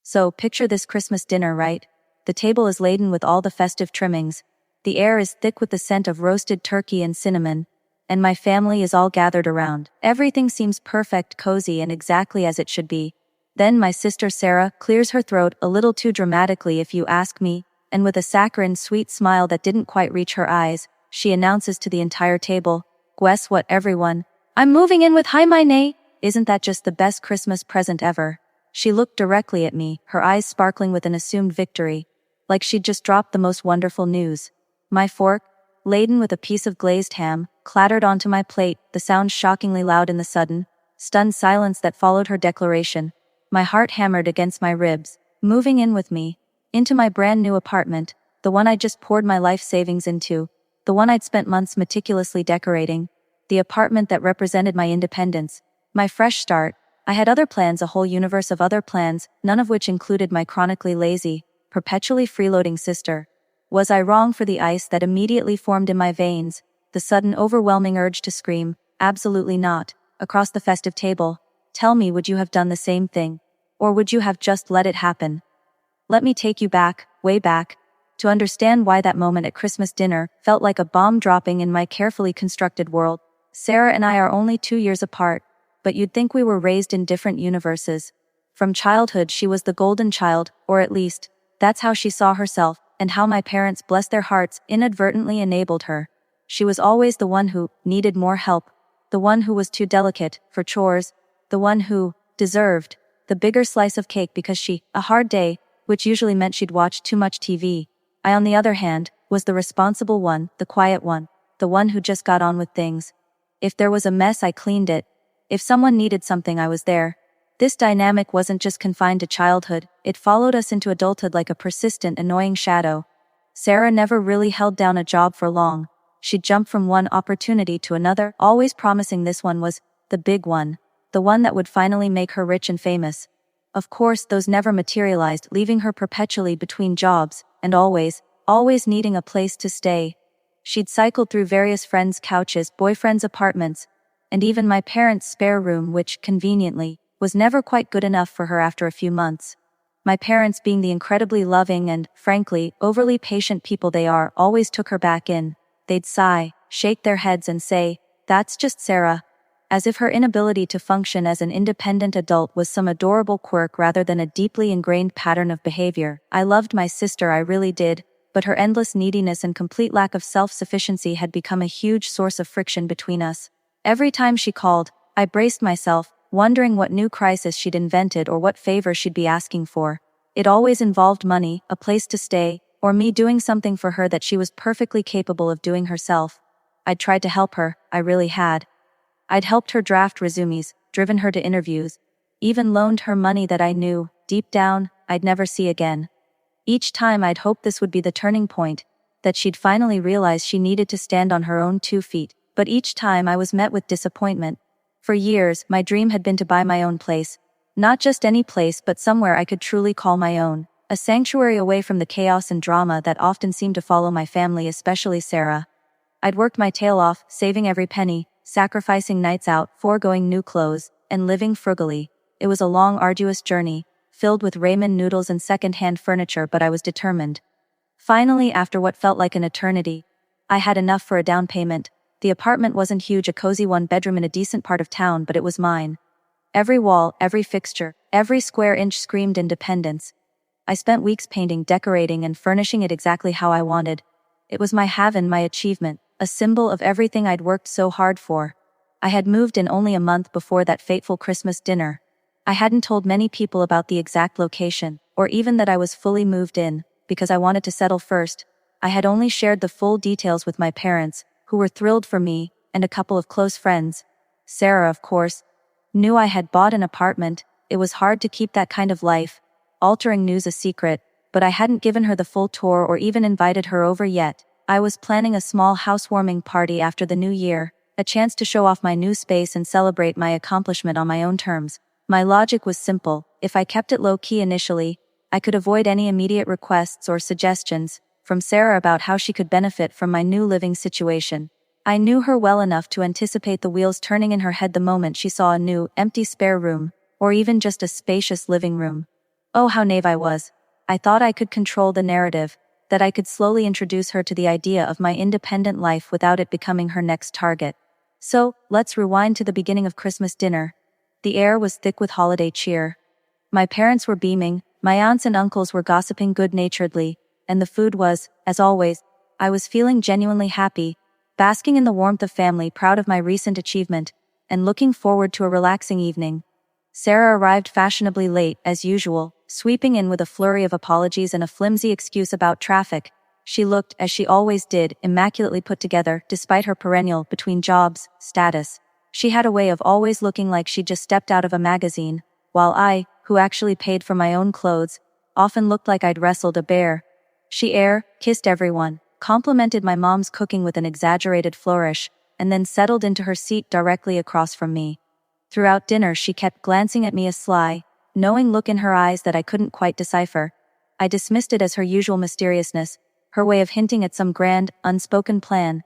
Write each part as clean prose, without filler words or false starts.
So, picture this Christmas dinner, right? The table is laden with all the festive trimmings. The air is thick with the scent of roasted turkey and cinnamon. And my family is all gathered around. Everything seems perfect, cozy, and exactly as it should be. Then my sister Sarah clears her throat a little too dramatically if you ask me, and with a saccharine sweet smile that didn't quite reach her eyes, she announces to the entire table, "Guess what, everyone? I'm moving in with Jaime. Isn't that just the best Christmas present ever?" She looked directly at me, her eyes sparkling with an assumed victory, like she'd just dropped the most wonderful news. My fork, laden with a piece of glazed ham, clattered onto my plate, the sound shockingly loud in the sudden, stunned silence that followed her declaration. My heart hammered against my ribs. Moving in with me, into my brand new apartment, the one I'd just poured my life savings into, the one I'd spent months meticulously decorating, the apartment that represented my independence, my fresh start. I had other plans, a whole universe of other plans, none of which included my chronically lazy, perpetually freeloading sister. Was I wrong for the ice that immediately formed in my veins, the sudden overwhelming urge to scream, "Absolutely not," across the festive table? Tell me, would you have done the same thing? Or would you have just let it happen? Let me take you back, way back, to understand why that moment at Christmas dinner felt like a bomb dropping in my carefully constructed world. Sarah and I are only 2 years apart, but you'd think we were raised in different universes. From childhood she was the golden child, or at least, that's how she saw herself, and how my parents, bless their hearts, inadvertently enabled her. She was always the one who needed more help, the one who was too delicate for chores, the one who deserved the bigger slice of cake because a hard day, which usually meant she'd watched too much TV. I, on the other hand, was the responsible one, the quiet one, the one who just got on with things. If there was a mess, I cleaned it. If someone needed something, I was there. This dynamic wasn't just confined to childhood, it followed us into adulthood like a persistent, annoying shadow. Sarah never really held down a job for long. She'd jump from one opportunity to another, always promising this one was the big one, the one that would finally make her rich and famous. Of course, those never materialized, leaving her perpetually between jobs, and always needing a place to stay. She'd cycled through various friends' couches, boyfriends' apartments, and even my parents' spare room, which, conveniently, was never quite good enough for her after a few months. My parents, being the incredibly loving and, frankly, overly patient people they are, always took her back in. They'd sigh, shake their heads and say, "That's just Sarah," as if her inability to function as an independent adult was some adorable quirk rather than a deeply ingrained pattern of behavior. I loved my sister, I really did, but her endless neediness and complete lack of self-sufficiency had become a huge source of friction between us. Every time she called, I braced myself, wondering what new crisis she'd invented or what favor she'd be asking for. It always involved money, a place to stay, or me doing something for her that she was perfectly capable of doing herself. I'd tried to help her, I really had. I'd helped her draft resumes, driven her to interviews, even loaned her money that I knew, deep down, I'd never see again. Each time I'd hoped this would be the turning point, that she'd finally realize she needed to stand on her own 2 feet. But each time I was met with disappointment. For years, my dream had been to buy my own place. Not just any place, but somewhere I could truly call my own. A sanctuary away from the chaos and drama that often seemed to follow my family, especially Sarah. I'd worked my tail off, saving every penny, sacrificing nights out, foregoing new clothes, and living frugally. It was a long, arduous journey, filled with ramen noodles and second-hand furniture, but I was determined. Finally, after what felt like an eternity, I had enough for a down payment. The apartment wasn't huge, a cozy one-bedroom in a decent part of town, but it was mine. Every wall, every fixture, every square inch screamed independence. I spent weeks painting, decorating, and furnishing it exactly how I wanted. It was my haven, my achievement, a symbol of everything I'd worked so hard for. I had moved in only a month before that fateful Christmas dinner. I hadn't told many people about the exact location, or even that I was fully moved in, because I wanted to settle first. I had only shared the full details with my parents, who were thrilled for me, and a couple of close friends. Sarah, of course, knew I had bought an apartment. It was hard to keep that kind of life-altering news a secret, but I hadn't given her the full tour or even invited her over yet. I was planning a small housewarming party after the new year, a chance to show off my new space and celebrate my accomplishment on my own terms. My logic was simple: if I kept it low-key initially, I could avoid any immediate requests or suggestions from Sarah about how she could benefit from my new living situation. I knew her well enough to anticipate the wheels turning in her head the moment she saw a new, empty spare room, or even just a spacious living room. Oh, how naive I was. I thought I could control the narrative, that I could slowly introduce her to the idea of my independent life without it becoming her next target. So, let's rewind to the beginning of Christmas dinner. The air was thick with holiday cheer. My parents were beaming, my aunts and uncles were gossiping good-naturedly, and the food was, as always, I was feeling genuinely happy, basking in the warmth of family, proud of my recent achievement, and looking forward to a relaxing evening. Sarah arrived fashionably late, as usual, sweeping in with a flurry of apologies and a flimsy excuse about traffic. She looked, as she always did, immaculately put together, despite her perennial between jobs status. She had a way of always looking like she'd just stepped out of a magazine, while I, who actually paid for my own clothes, often looked like I'd wrestled a bear. She kissed everyone, complimented my mom's cooking with an exaggerated flourish, and then settled into her seat directly across from me. Throughout dinner she kept glancing at me a sly, knowing look in her eyes that I couldn't quite decipher. I dismissed it as her usual mysteriousness, her way of hinting at some grand, unspoken plan.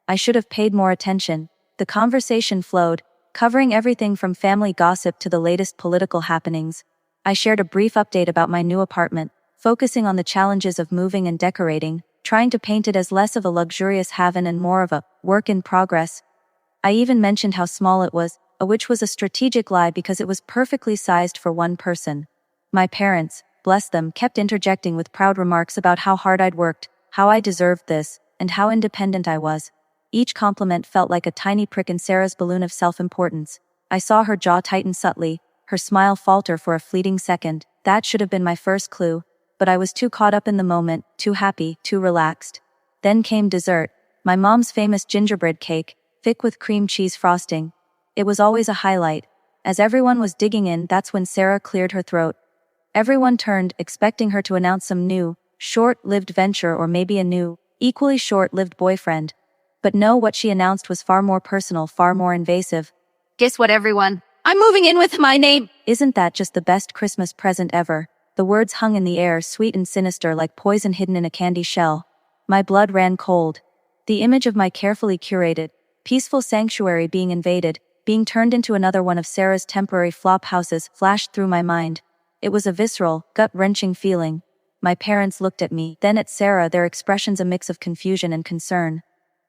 I should have paid more attention. The conversation flowed, covering everything from family gossip to the latest political happenings. I shared a brief update about my new apartment, focusing on the challenges of moving and decorating, trying to paint it as less of a luxurious haven and more of a work in progress. I even mentioned how small it was, which was a strategic lie because it was perfectly sized for one person. My parents, bless them, kept interjecting with proud remarks about how hard I'd worked, how I deserved this, and how independent I was. Each compliment felt like a tiny prick in Sarah's balloon of self-importance. I saw her jaw tighten subtly, her smile falter for a fleeting second. That should have been my first clue, but I was too caught up in the moment, too happy, too relaxed. Then came dessert, my mom's famous gingerbread cake, thick with cream cheese frosting. It was always a highlight. As everyone was digging in, that's when Sarah cleared her throat. Everyone turned, expecting her to announce some new, short-lived venture or maybe a new, equally short-lived boyfriend. But no, what she announced was far more personal, far more invasive. Guess what, everyone? I'm moving in with my name! Isn't that just the best Christmas present ever? The words hung in the air, sweet and sinister like poison hidden in a candy shell. My blood ran cold. The image of my carefully curated, peaceful sanctuary being invaded, being turned into another one of Sarah's temporary flop houses, flashed through my mind. It was a visceral, gut-wrenching feeling. My parents looked at me, then at Sarah, their expressions a mix of confusion and concern.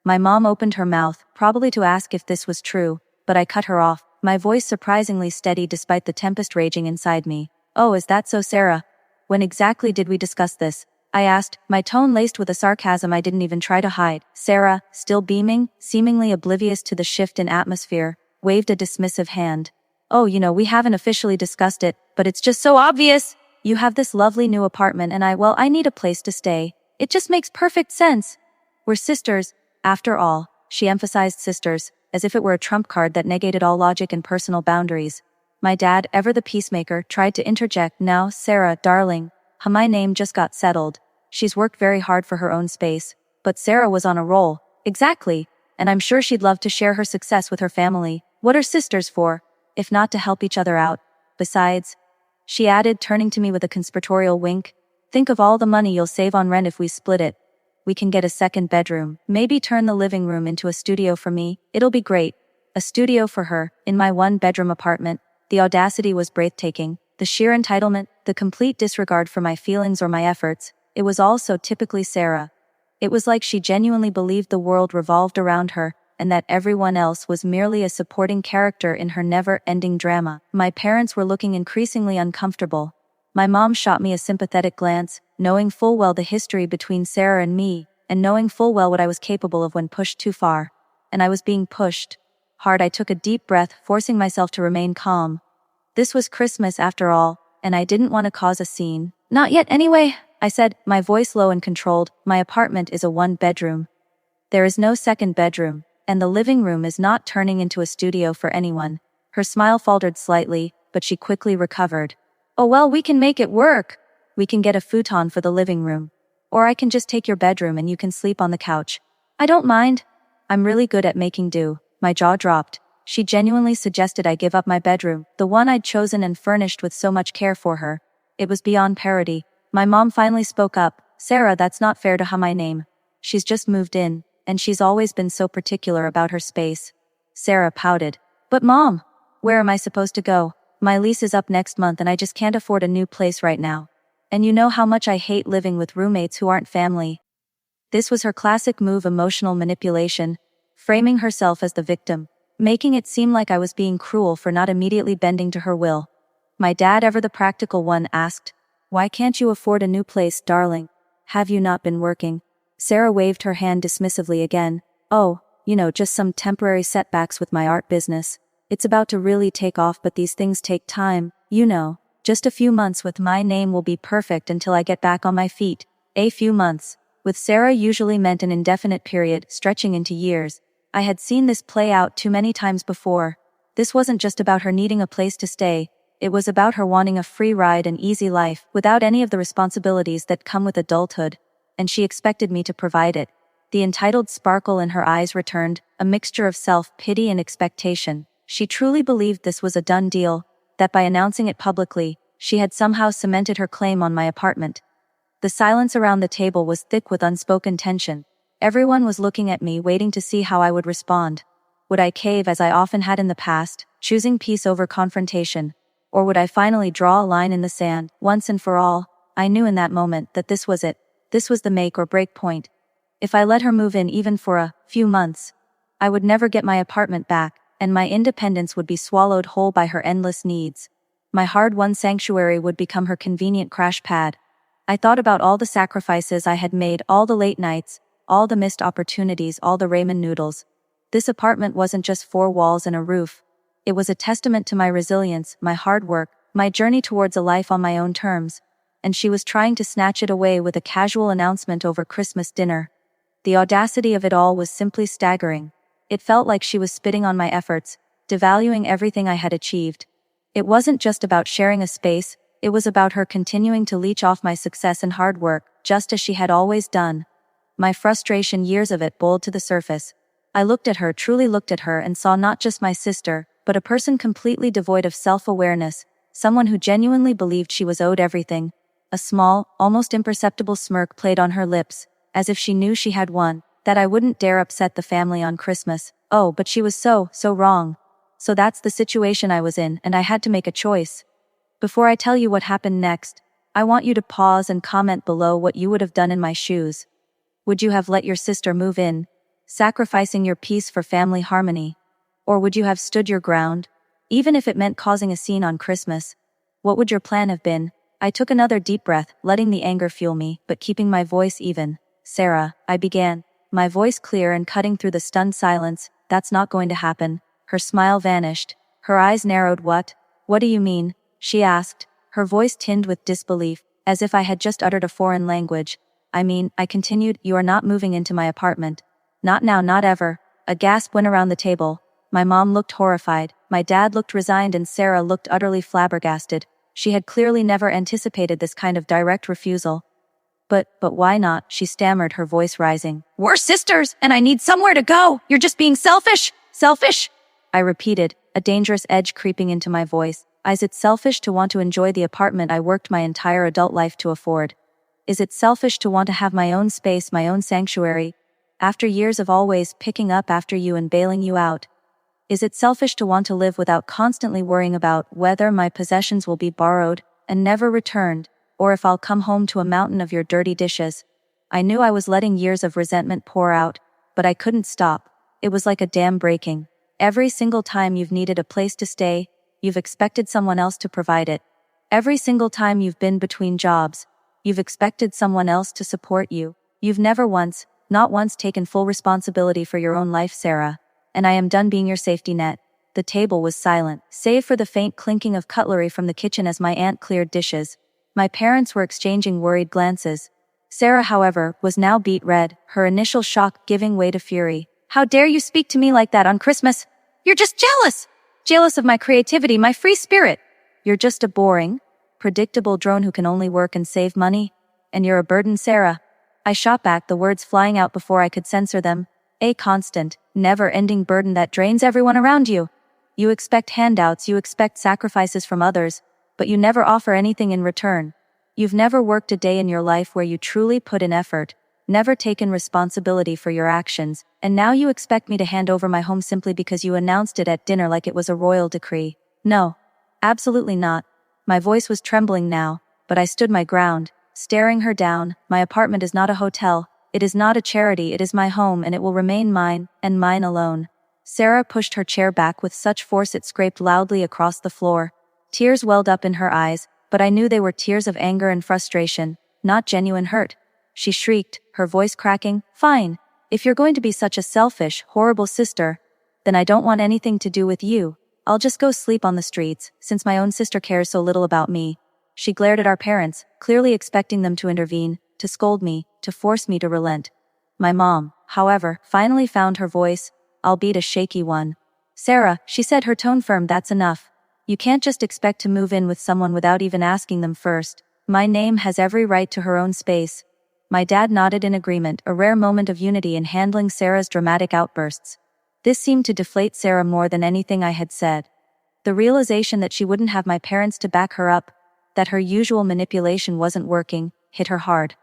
My mom opened her mouth, probably to ask if this was true, but I cut her off, my voice surprisingly steady despite the tempest raging inside me. Oh, is that so, Sarah? When exactly did we discuss this? I asked, my tone laced with a sarcasm I didn't even try to hide. Sarah, still beaming, seemingly oblivious to the shift in atmosphere, waved a dismissive hand. Oh, we haven't officially discussed it, but it's just so obvious. You have this lovely new apartment and I need a place to stay. It just makes perfect sense. We're sisters, after all. She emphasized sisters, as if it were a trump card that negated all logic and personal boundaries. My dad, ever the peacemaker, tried to interject. Now, Sarah, darling, my name just got settled. She's worked very hard for her own space. But Sarah was on a roll. Exactly. And I'm sure she'd love to share her success with her family. What are sisters for, if not to help each other out? Besides, she added, turning to me with a conspiratorial wink, think of all the money you'll save on rent if we split it. We can get a second bedroom, maybe turn the living room into a studio for me. It'll be great. A studio for her, in my one-bedroom apartment. The audacity was breathtaking. The sheer entitlement, the complete disregard for my feelings or my efforts. It was all so typically Sarah. It was like she genuinely believed the world revolved around her, and that everyone else was merely a supporting character in her never-ending drama. My parents were looking increasingly uncomfortable. My mom shot me a sympathetic glance, knowing full well the history between Sarah and me, and knowing full well what I was capable of when pushed too far. And I was being pushed hard. I took a deep breath, forcing myself to remain calm. This was Christmas after all, and I didn't want to cause a scene. Not yet anyway, I said, my voice low and controlled. My apartment is a one-bedroom. There is no second bedroom, and the living room is not turning into a studio for anyone. Her smile faltered slightly, but she quickly recovered. Oh well, we can make it work. We can get a futon for the living room. Or I can just take your bedroom and you can sleep on the couch. I don't mind. I'm really good at making do. My jaw dropped. She genuinely suggested I give up my bedroom, the one I'd chosen and furnished with so much care for her. It was beyond parody. My mom finally spoke up. Sarah, that's not fair to my name. She's just moved in, and she's always been so particular about her space. Sarah pouted. But Mom, where am I supposed to go? My lease is up next month and I just can't afford a new place right now. And you know how much I hate living with roommates who aren't family." This was her classic move: emotional manipulation, framing herself as the victim, making it seem like I was being cruel for not immediately bending to her will. My dad, ever the practical one, asked, "Why can't you afford a new place, darling? Have you not been working?" Sarah waved her hand dismissively again. "Oh, just some temporary setbacks with my art business. It's about to really take off, but these things take time, Just a few months with my name will be perfect until I get back on my feet." A few months, with Sarah, usually meant an indefinite period, stretching into years. I had seen this play out too many times before. This wasn't just about her needing a place to stay, it was about her wanting a free ride and easy life, without any of the responsibilities that come with adulthood, and she expected me to provide it. The entitled sparkle in her eyes returned, a mixture of self-pity and expectation. She truly believed this was a done deal, that by announcing it publicly, she had somehow cemented her claim on my apartment. The silence around the table was thick with unspoken tension. Everyone was looking at me, waiting to see how I would respond. Would I cave as I often had in the past, choosing peace over confrontation? Or would I finally draw a line in the sand, once and for all? I knew in that moment that this was it. This was the make or break point. If I let her move in even for a few months, I would never get my apartment back, and my independence would be swallowed whole by her endless needs. My hard-won sanctuary would become her convenient crash pad. I thought about all the sacrifices I had made, all the late nights, all the missed opportunities, all the ramen noodles. This apartment wasn't just four walls and a roof. It was a testament to my resilience, my hard work, my journey towards a life on my own terms. And she was trying to snatch it away with a casual announcement over Christmas dinner. The audacity of it all was simply staggering. It felt like she was spitting on my efforts, devaluing everything I had achieved. It wasn't just about sharing a space, it was about her continuing to leech off my success and hard work, just as she had always done. My frustration, years of it, boiled to the surface. I looked at her, truly looked at her, and saw not just my sister, but a person completely devoid of self-awareness, someone who genuinely believed she was owed everything. A small, almost imperceptible smirk played on her lips, as if she knew she had won, that I wouldn't dare upset the family on Christmas. Oh, but she was so wrong. So that's the situation I was in, and I had to make a choice. Before I tell you what happened next, I want you to pause and comment below what you would have done in my shoes. Would you have let your sister move in, sacrificing your peace for family harmony? Or would you have stood your ground, even if it meant causing a scene on Christmas? What would your plan have been? I took another deep breath, letting the anger fuel me, but keeping my voice even. "Sarah," I began, my voice clear and cutting through the stunned silence, "that's not going to happen." Her smile vanished. Her eyes narrowed. What do you mean?" she asked, her voice tinged with disbelief, as if I had just uttered a foreign language. I continued, "you are not moving into my apartment. Not now, not ever." A gasp went around the table. My mom looked horrified, my dad looked resigned, and Sarah looked utterly flabbergasted. She had clearly never anticipated this kind of direct refusal. But why not?" she stammered, her voice rising. We're sisters, and I need somewhere to go. You're just being selfish. Selfish. I repeated, a dangerous edge creeping into my voice. Is it selfish to want to enjoy the apartment I worked my entire adult life to afford? Is it selfish to want to have my own space, my own sanctuary, after years of always picking up after you and bailing you out? Is it selfish to want to live without constantly worrying about whether my possessions will be borrowed and never returned, or if I'll come home to a mountain of your dirty dishes? I knew I was letting years of resentment pour out, but I couldn't stop. It was like a dam breaking. Every single time you've needed a place to stay, you've expected someone else to provide it. Every single time you've been between jobs, you've expected someone else to support you. You've never once, not once, taken full responsibility for your own life, Sarah. And I am done being your safety net. The table was silent, save for the faint clinking of cutlery from the kitchen as my aunt cleared dishes. My parents were exchanging worried glances. Sarah, however, was now beet red, her initial shock giving way to fury. How dare you speak to me like that on Christmas? You're just jealous. Jealous of my creativity, my free spirit. You're just a boring, predictable drone who can only work and save money. And you're a burden, Sarah. I shot back, the words flying out before I could censor them. A constant, never-ending burden that drains everyone around you. You expect handouts, you expect sacrifices from others, but you never offer anything in return. You've never worked a day in your life where you truly put in effort, never taken responsibility for your actions, and now you expect me to hand over my home simply because you announced it at dinner like it was a royal decree. No. Absolutely not. My voice was trembling now, but I stood my ground, staring her down. My apartment is not a hotel, it is not a charity, it is my home and it will remain mine, and mine alone. Sarah pushed her chair back with such force it scraped loudly across the floor. Tears welled up in her eyes, but I knew they were tears of anger and frustration, not genuine hurt. She shrieked, her voice cracking, "Fine. If you're going to be such a selfish, horrible sister, then I don't want anything to do with you. I'll just go sleep on the streets, since my own sister cares so little about me." She glared at our parents, clearly expecting them to intervene, to scold me, to force me to relent. My mom, however, finally found her voice, albeit a shaky one. "Sarah," she said, her tone firm, "that's enough. You can't just expect to move in with someone without even asking them first. My name has every right to her own space." My dad nodded in agreement, a rare moment of unity in handling Sarah's dramatic outbursts. This seemed to deflate Sarah more than anything I had said. The realization that she wouldn't have my parents to back her up, that her usual manipulation wasn't working, hit her hard.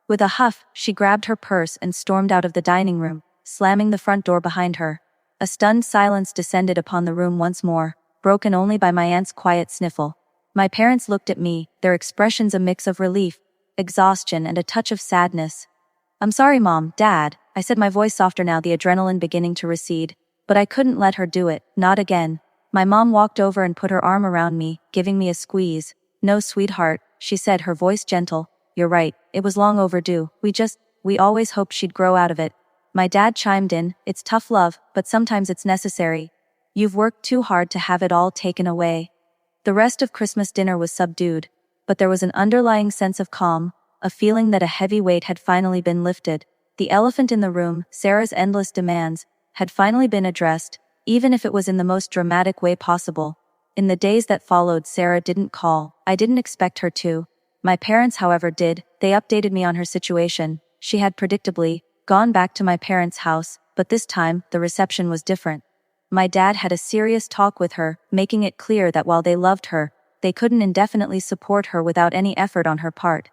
With a huff, she grabbed her purse and stormed out of the dining room, slamming the front door behind her. A stunned silence descended upon the room once more, broken only by my aunt's quiet sniffle. My parents looked at me, their expressions a mix of relief, exhaustion and a touch of sadness. "I'm sorry, Mom, Dad," I said, my voice softer now, the adrenaline beginning to recede. But I couldn't let her do it, not again. My mom walked over and put her arm around me, giving me a squeeze. "No, sweetheart," she said, her voice gentle. "You're right, it was long overdue. We always hoped she'd grow out of it." My dad chimed in, "It's tough love, but sometimes it's necessary. You've worked too hard to have it all taken away." The rest of Christmas dinner was subdued, but there was an underlying sense of calm, a feeling that a heavy weight had finally been lifted. The elephant in the room, Sarah's endless demands, had finally been addressed, even if it was in the most dramatic way possible. In the days that followed, Sarah didn't call. I didn't expect her to. My parents, however, did. They updated me on her situation. She had predictably gone back to my parents' house, but this time, the reception was different. My dad had a serious talk with her, making it clear that while they loved her, they couldn't indefinitely support her without any effort on her part.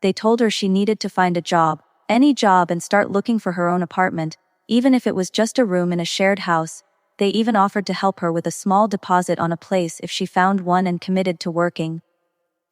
They told her she needed to find a job, any job, and start looking for her own apartment, even if it was just a room in a shared house. They even offered to help her with a small deposit on a place if she found one and committed to working.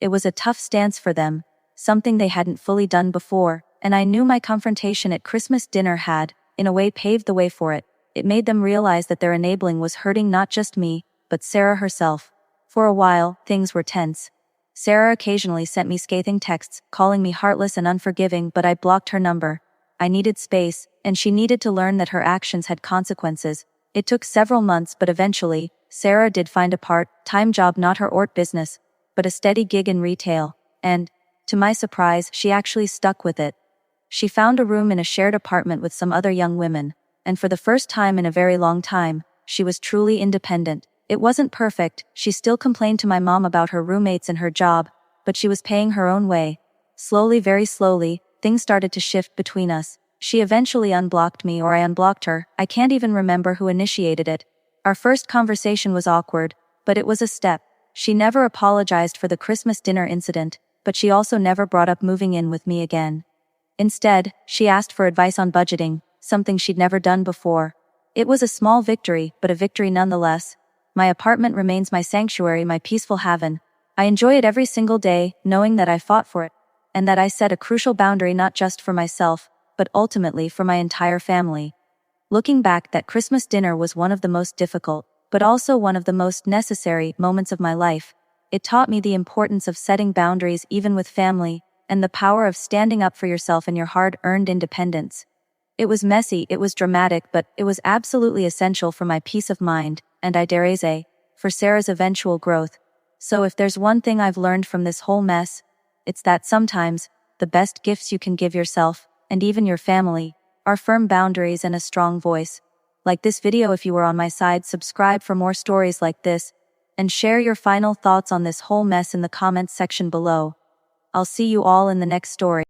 It was a tough stance for them, something they hadn't fully done before, and I knew my confrontation at Christmas dinner had, in a way, paved the way for it. It made them realize that their enabling was hurting not just me, but Sarah herself. For a while, things were tense. Sarah occasionally sent me scathing texts, calling me heartless and unforgiving, but I blocked her number. I needed space, and she needed to learn that her actions had consequences. It took several months, but eventually, Sarah did find a part-time job, not her ORT business, but a steady gig in retail, and, to my surprise, she actually stuck with it. She found a room in a shared apartment with some other young women, and for the first time in a very long time, she was truly independent. It wasn't perfect, she still complained to my mom about her roommates and her job, but she was paying her own way. Slowly, very slowly, things started to shift between us. She eventually unblocked me, or I unblocked her. I can't even remember who initiated it. Our first conversation was awkward, but it was a step. She never apologized for the Christmas dinner incident, but she also never brought up moving in with me again. Instead, she asked for advice on budgeting, something she'd never done before. It was a small victory, but a victory nonetheless. My apartment remains my sanctuary, my peaceful haven. I enjoy it every single day, knowing that I fought for it, and that I set a crucial boundary not just for myself, but ultimately for my entire family. Looking back, that Christmas dinner was one of the most difficult, but also one of the most necessary moments of my life. It taught me the importance of setting boundaries even with family, and the power of standing up for yourself and your hard-earned independence. It was messy, it was dramatic, but it was absolutely essential for my peace of mind, and I dare say, for Sarah's eventual growth. So if there's one thing I've learned from this whole mess, it's that sometimes, the best gifts you can give yourself, and even your family, are firm boundaries and a strong voice. Like this video if you were on my side, subscribe for more stories like this, and share your final thoughts on this whole mess in the comments section below. I'll see you all in the next story.